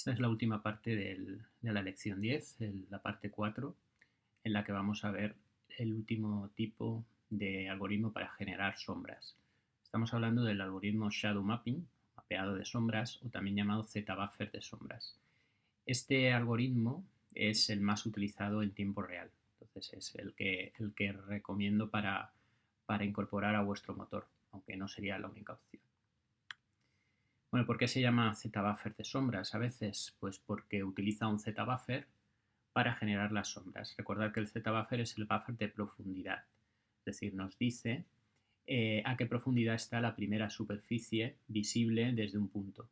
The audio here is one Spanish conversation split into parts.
Esta es la última parte de la lección 10, la parte 4, en la que vamos a ver el último tipo de algoritmo para generar sombras. Estamos hablando del algoritmo Shadow Mapping, mapeado de sombras, o también llamado Z-Buffer de sombras. Este algoritmo es el más utilizado en tiempo real, entonces es el que recomiendo para incorporar a vuestro motor, aunque no sería la única opción. Bueno, ¿por qué se llama Z-Buffer de sombras a veces? Pues porque utiliza un Z-Buffer para generar las sombras. Recordad que el Z-Buffer es el buffer de profundidad, es decir, nos dice a qué profundidad está la primera superficie visible desde un punto.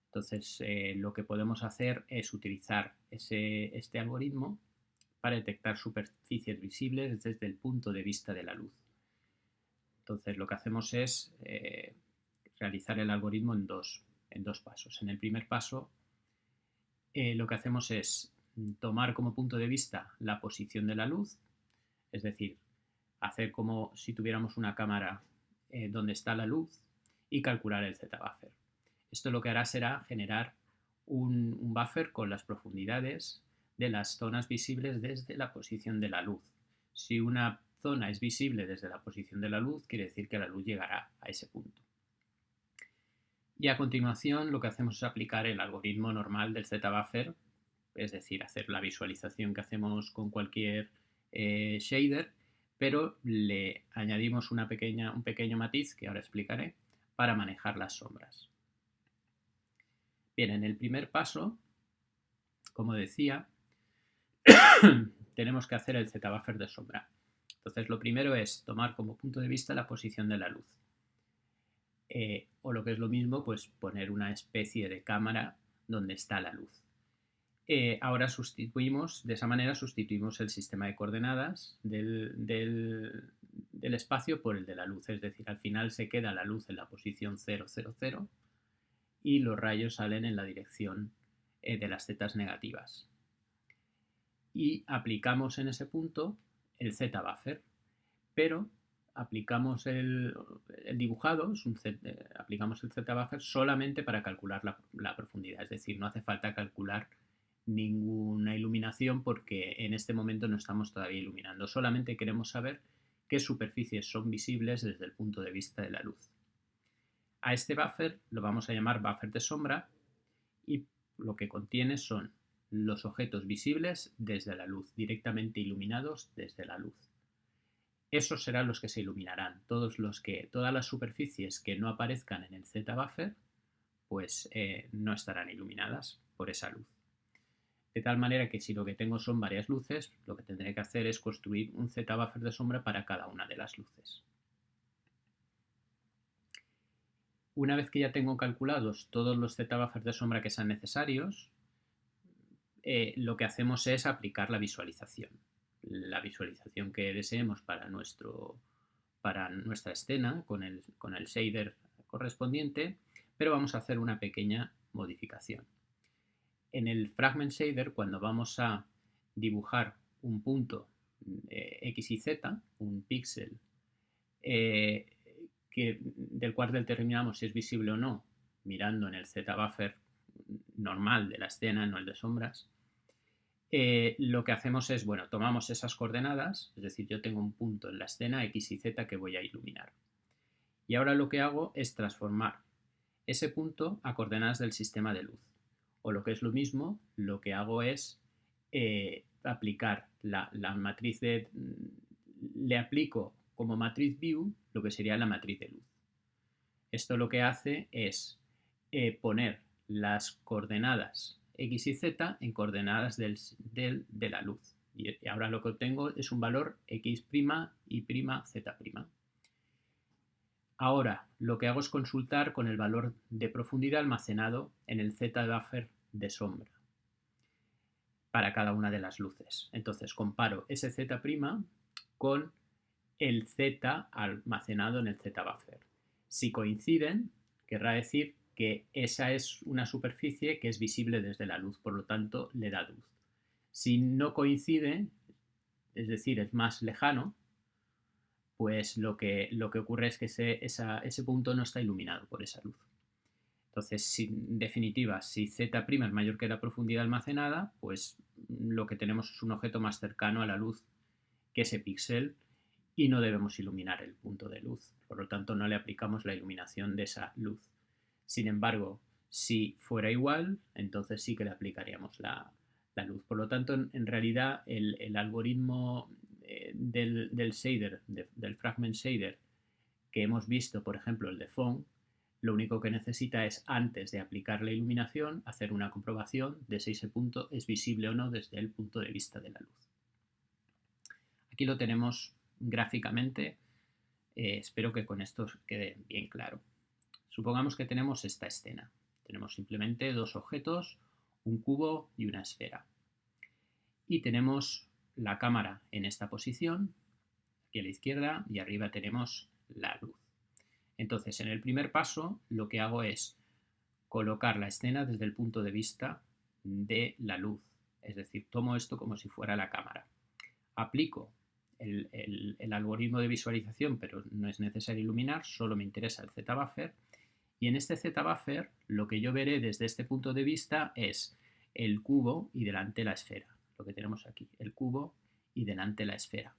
Entonces, lo que podemos hacer es utilizar este algoritmo para detectar superficies visibles desde el punto de vista de la luz. Entonces, lo que hacemos es realizar el algoritmo en dos pasos. En el primer paso, lo que hacemos es tomar como punto de vista la posición de la luz, es decir, hacer como si tuviéramos una cámara donde está la luz y calcular el Z-buffer. Esto lo que hará será generar un buffer con las profundidades de las zonas visibles desde la posición de la luz. Si una zona es visible desde la posición de la luz, quiere decir que la luz llegará a ese punto. Y a continuación lo que hacemos es aplicar el algoritmo normal del Z-Buffer, es decir, hacer la visualización que hacemos con cualquier shader, pero le añadimos un pequeño matiz que ahora explicaré para manejar las sombras. Bien, en el primer paso, como decía, tenemos que hacer el Z-Buffer de sombra. Entonces, lo primero es tomar como punto de vista la posición de la luz. O lo que es lo mismo, pues poner una especie de cámara donde está la luz. Ahora de esa manera sustituimos el sistema de coordenadas del espacio por el de la luz, es decir, al final se queda la luz en la posición 0, 0, 0 y los rayos salen en la dirección de las zetas negativas. Y aplicamos en ese punto el Z-Buffer, pero aplicamos el dibujado, aplicamos el Z-Buffer solamente para calcular la profundidad, es decir, no hace falta calcular ninguna iluminación porque en este momento no estamos todavía iluminando, solamente queremos saber qué superficies son visibles desde el punto de vista de la luz. A este buffer lo vamos a llamar buffer de sombra y lo que contiene son los objetos visibles desde la luz, directamente iluminados desde la luz. Esos serán los que se iluminarán. Todas las superficies que no aparezcan en el Z-Buffer, pues no estarán iluminadas por esa luz. De tal manera que si lo que tengo son varias luces, lo que tendré que hacer es construir un Z-Buffer de sombra para cada una de las luces. Una vez que ya tengo calculados todos los Z-Buffers de sombra que sean necesarios, lo que hacemos es aplicar la visualización que deseemos para nuestra escena con el shader correspondiente, pero vamos a hacer una pequeña modificación. En el Fragment Shader, cuando vamos a dibujar un punto X y Z, un píxel, del cual determinamos si es visible o no, mirando en el Z-Buffer normal de la escena, no el de sombras, lo que hacemos es, bueno, tomamos esas coordenadas, es decir, yo tengo un punto en la escena X y Z que voy a iluminar. Y ahora lo que hago es transformar ese punto a coordenadas del sistema de luz. O lo que es lo mismo, lo que hago es aplicar la matriz le aplico como matriz view lo que sería la matriz de luz. Esto lo que hace es poner las coordenadas X y Z en coordenadas de la luz. Y ahora lo que obtengo es un valor X', Y', Z'. Ahora lo que hago es consultar con el valor de profundidad almacenado en el Z-Buffer de sombra para cada una de las luces. Entonces comparo ese Z' con el Z almacenado en el Z-Buffer. Si coinciden, querrá decir que esa es una superficie que es visible desde la luz, por lo tanto le da luz. Si no coincide, es decir, es más lejano, pues lo que ocurre es que ese punto no está iluminado por esa luz. Entonces, en definitiva, si z' es mayor que la profundidad almacenada, pues lo que tenemos es un objeto más cercano a la luz que ese píxel y no debemos iluminar el punto de luz. Por lo tanto, no le aplicamos la iluminación de esa luz. Sin embargo, si fuera igual, entonces sí que le aplicaríamos la luz. Por lo tanto, en realidad, el algoritmo del shader, del fragment shader que hemos visto, por ejemplo, el de Phong, lo único que necesita es, antes de aplicar la iluminación, hacer una comprobación de si ese punto es visible o no desde el punto de vista de la luz. Aquí lo tenemos gráficamente. Espero que con esto quede bien claro. Supongamos que tenemos esta escena. Tenemos simplemente dos objetos, un cubo y una esfera. Y tenemos la cámara en esta posición, aquí a la izquierda, y arriba tenemos la luz. Entonces, en el primer paso, lo que hago es colocar la escena desde el punto de vista de la luz. Es decir, tomo esto como si fuera la cámara. Aplico el algoritmo de visualización, pero no es necesario iluminar, solo me interesa el Z-buffer. Y en este Z-buffer, lo que yo veré desde este punto de vista es el cubo y delante la esfera. Lo que tenemos aquí, el cubo y delante la esfera.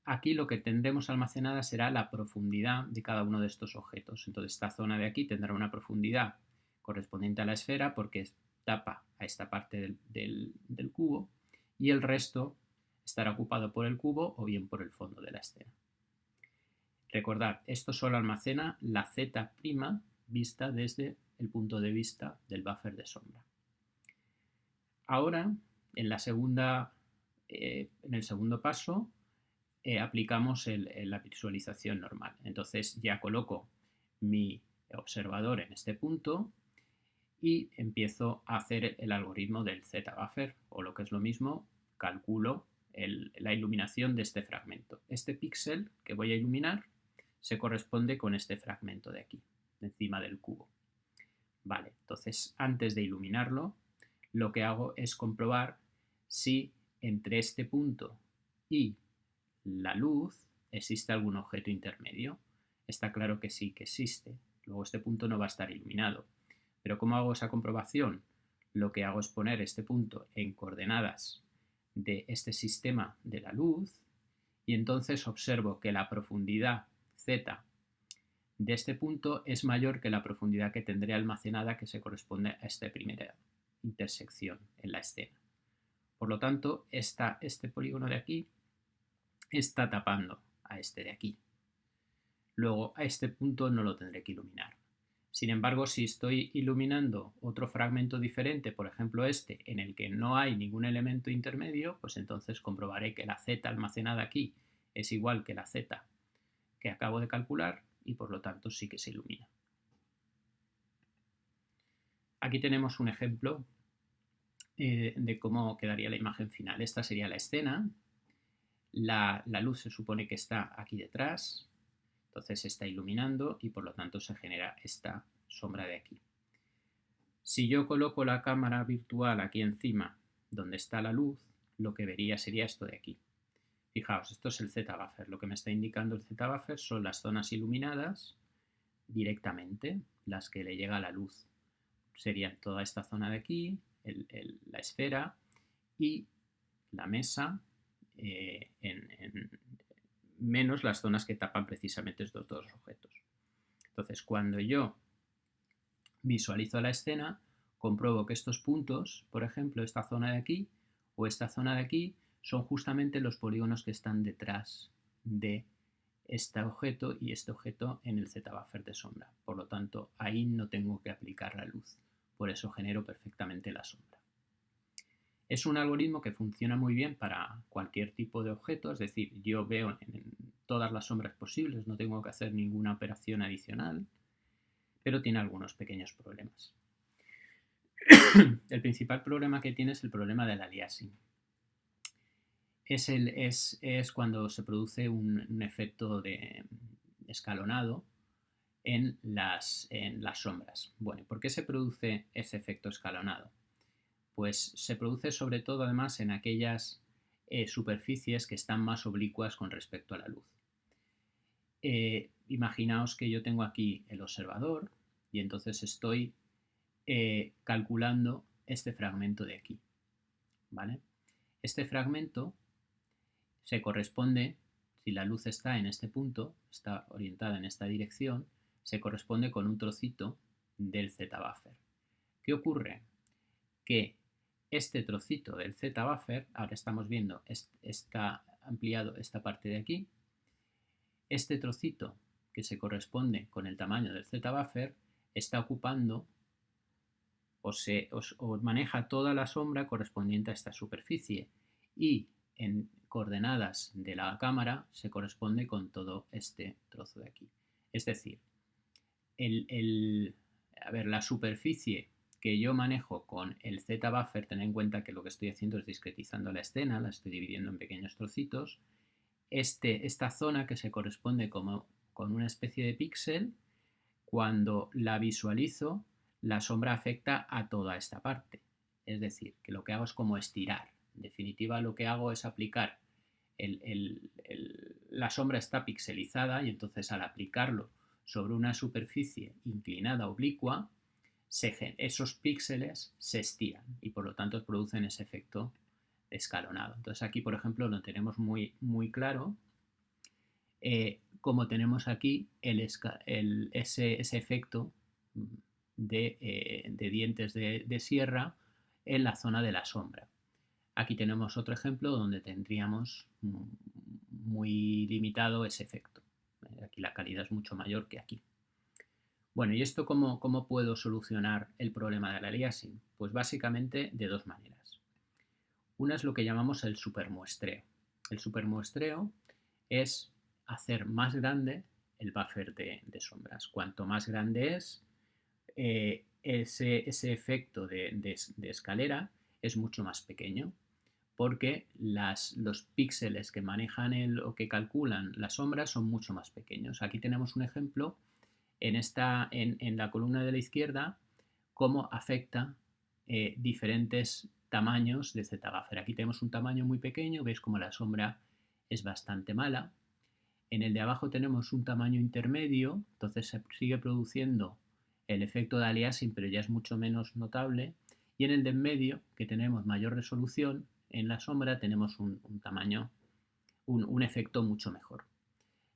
Aquí lo que tendremos almacenada será la profundidad de cada uno de estos objetos. Entonces esta zona de aquí tendrá una profundidad correspondiente a la esfera porque tapa a esta parte del cubo y el resto estará ocupado por el cubo o bien por el fondo de la escena. Recordad, esto solo almacena la Z' vista desde el punto de vista del buffer de sombra. Ahora, en el segundo paso, aplicamos la visualización normal. Entonces ya coloco mi observador en este punto y empiezo a hacer el algoritmo del Z-buffer, o lo que es lo mismo, calculo la iluminación de este fragmento. Este píxel que voy a iluminar se corresponde con este fragmento de aquí, de encima del cubo. Vale, entonces antes de iluminarlo, lo que hago es comprobar si entre este punto y la luz existe algún objeto intermedio. Está claro que sí que existe. Luego este punto no va a estar iluminado. Pero ¿cómo hago esa comprobación? Lo que hago es poner este punto en coordenadas de este sistema de la luz y entonces observo que la profundidad Z de este punto es mayor que la profundidad que tendré almacenada que se corresponde a esta primera intersección en la escena. Por lo tanto, este polígono de aquí está tapando a este de aquí. Luego, a este punto no lo tendré que iluminar. Sin embargo, si estoy iluminando otro fragmento diferente, por ejemplo este, en el que no hay ningún elemento intermedio, pues entonces comprobaré que la Z almacenada aquí es igual que la Z que acabo de calcular y por lo tanto sí que se ilumina. Aquí tenemos un ejemplo de cómo quedaría la imagen final. Esta sería la escena. La luz se supone que está aquí detrás, entonces se está iluminando y por lo tanto se genera esta sombra de aquí. Si yo coloco la cámara virtual aquí encima donde está la luz, lo que vería sería esto de aquí. Fijaos, esto es el Z-buffer. Lo que me está indicando el Z-buffer son las zonas iluminadas directamente, las que le llega la luz. Sería toda esta zona de aquí, la esfera y la mesa, menos las zonas que tapan precisamente estos dos objetos. Entonces, cuando yo visualizo la escena, compruebo que estos puntos, por ejemplo, esta zona de aquí o esta zona de aquí, son justamente los polígonos que están detrás de este objeto y este objeto en el Z-buffer de sombra. Por lo tanto, ahí no tengo que aplicar la luz. Por eso genero perfectamente la sombra. Es un algoritmo que funciona muy bien para cualquier tipo de objeto, es decir, yo veo en todas las sombras posibles, no tengo que hacer ninguna operación adicional, pero tiene algunos pequeños problemas. El principal problema que tiene es el problema del aliasing. Es cuando se produce un efecto de escalonado en las sombras. Bueno, ¿por qué se produce ese efecto escalonado? Pues se produce sobre todo además en aquellas superficies que están más oblicuas con respecto a la luz. Imaginaos que yo tengo aquí el observador y entonces estoy calculando este fragmento de aquí, ¿vale? Este fragmento se corresponde, si la luz está en este punto, está orientada en esta dirección, se corresponde con un trocito del Z-buffer. ¿Qué ocurre? Que este trocito del Z-buffer, ahora estamos viendo, está ampliado esta parte de aquí, este trocito que se corresponde con el tamaño del Z-buffer está ocupando o maneja toda la sombra correspondiente a esta superficie y en coordenadas de la cámara se corresponde con todo este trozo de aquí. Es decir, la superficie que yo manejo con el Z-buffer, ten en cuenta que lo que estoy haciendo es discretizando la escena, la estoy dividiendo en pequeños trocitos. Esta zona que se corresponde con una especie de píxel, cuando la visualizo, la sombra afecta a toda esta parte. Es decir, que lo que hago es como estirar. En definitiva, lo que hago es aplicar la sombra está pixelizada y entonces al aplicarlo sobre una superficie inclinada oblicua, esos píxeles se estiran y por lo tanto producen ese efecto escalonado. Entonces aquí, por ejemplo, lo tenemos muy, muy claro, como tenemos aquí ese efecto de dientes de sierra en la zona de la sombra. Aquí tenemos otro ejemplo donde tendríamos muy limitado ese efecto. Aquí la calidad es mucho mayor que aquí. Bueno, ¿y esto cómo puedo solucionar el problema del aliasing? Pues básicamente de dos maneras. Una es lo que llamamos el supermuestreo. El supermuestreo es hacer más grande el buffer de sombras. Cuanto más grande es, ese efecto de escalera es mucho más pequeño, porque los píxeles que manejan o que calculan las sombras son mucho más pequeños. Aquí tenemos un ejemplo en la columna de la izquierda, cómo afecta diferentes tamaños de Z-buffer. Aquí tenemos un tamaño muy pequeño, veis como la sombra es bastante mala. En el de abajo tenemos un tamaño intermedio, entonces se sigue produciendo el efecto de aliasing, pero ya es mucho menos notable. Y en el de en medio, que tenemos mayor resolución, en la sombra tenemos un tamaño, un efecto mucho mejor.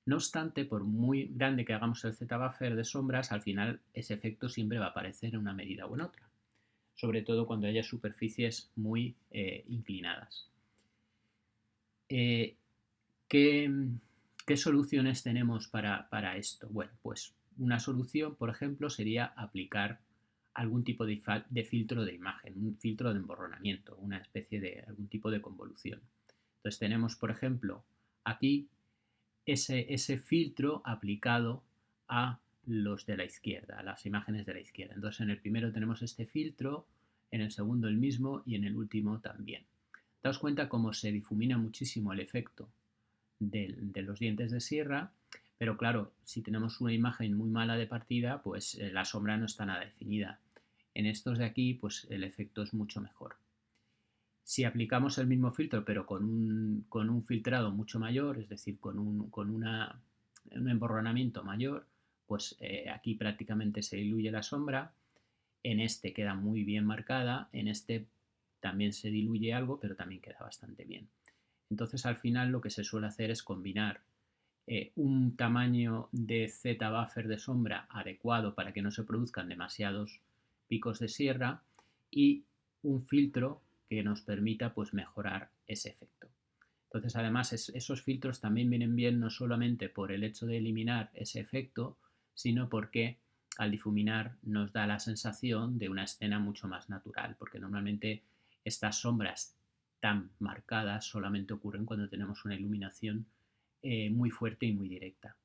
No obstante, por muy grande que hagamos el Z-buffer de sombras, al final ese efecto siempre va a aparecer en una medida u en otra, sobre todo cuando haya superficies muy inclinadas. ¿Qué soluciones tenemos para esto? Bueno, pues una solución, por ejemplo, sería aplicar algún tipo de filtro de imagen, un filtro de emborronamiento, una especie de algún tipo de convolución. Entonces tenemos, por ejemplo, aquí ese filtro aplicado a los de la izquierda, a las imágenes de la izquierda. Entonces en el primero tenemos este filtro, en el segundo el mismo y en el último también. Daos cuenta cómo se difumina muchísimo el efecto de los dientes de sierra, pero claro, si tenemos una imagen muy mala de partida, pues la sombra no está nada definida. En estos de aquí, pues el efecto es mucho mejor. Si aplicamos el mismo filtro, pero con un filtrado mucho mayor, es decir, con un emborronamiento mayor, pues aquí prácticamente se diluye la sombra. En este queda muy bien marcada, en este también se diluye algo, pero también queda bastante bien. Entonces al final lo que se suele hacer es combinar un tamaño de Z-buffer de sombra adecuado para que no se produzcan demasiados picos de sierra y un filtro que nos permita pues mejorar ese efecto. Entonces además esos filtros también vienen bien no solamente por el hecho de eliminar ese efecto, sino porque al difuminar nos da la sensación de una escena mucho más natural, porque normalmente estas sombras tan marcadas solamente ocurren cuando tenemos una iluminación muy fuerte y muy directa.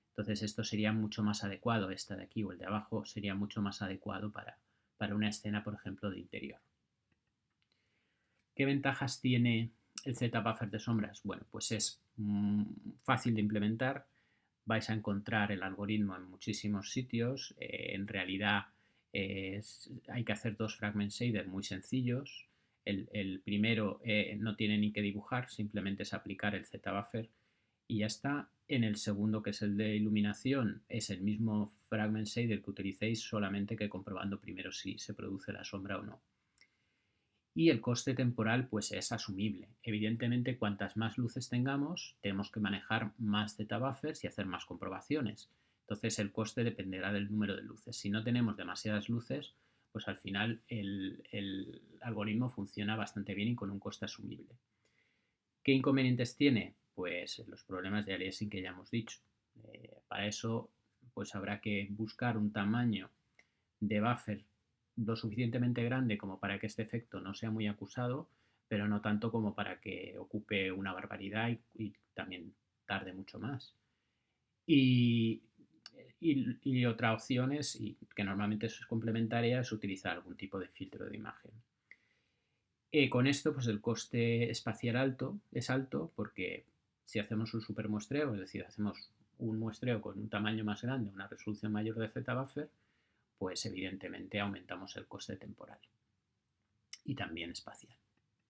Entonces esto sería mucho más adecuado, esta de aquí o el de abajo sería mucho más adecuado para una escena, por ejemplo, de interior. ¿Qué ventajas tiene el Z-buffer de sombras? Bueno, pues es fácil de implementar. Vais a encontrar el algoritmo en muchísimos sitios. En realidad hay que hacer dos fragment shaders muy sencillos. El primero no tiene ni que dibujar, simplemente es aplicar el Z-buffer y ya está. En el segundo, que es el de iluminación, es el mismo fragment shader que utilicéis solamente que comprobando primero si se produce la sombra o no. Y el coste temporal pues es asumible. Evidentemente, cuantas más luces tengamos, tenemos que manejar más Z-buffers y hacer más comprobaciones. Entonces el coste dependerá del número de luces. Si no tenemos demasiadas luces, pues al final el algoritmo funciona bastante bien y con un coste asumible. ¿Qué inconvenientes tiene? Pues los problemas de aliasing que ya hemos dicho. Para eso pues habrá que buscar un tamaño de buffer lo suficientemente grande como para que este efecto no sea muy acusado, pero no tanto como para que ocupe una barbaridad y también tarde mucho más. Y, y otra opción es, y que normalmente es complementaria, es utilizar algún tipo de filtro de imagen. Con esto, pues el coste espacial es alto porque si hacemos un supermuestreo, es decir, hacemos un muestreo con un tamaño más grande, una resolución mayor de Z-buffer, pues evidentemente aumentamos el coste temporal y también espacial.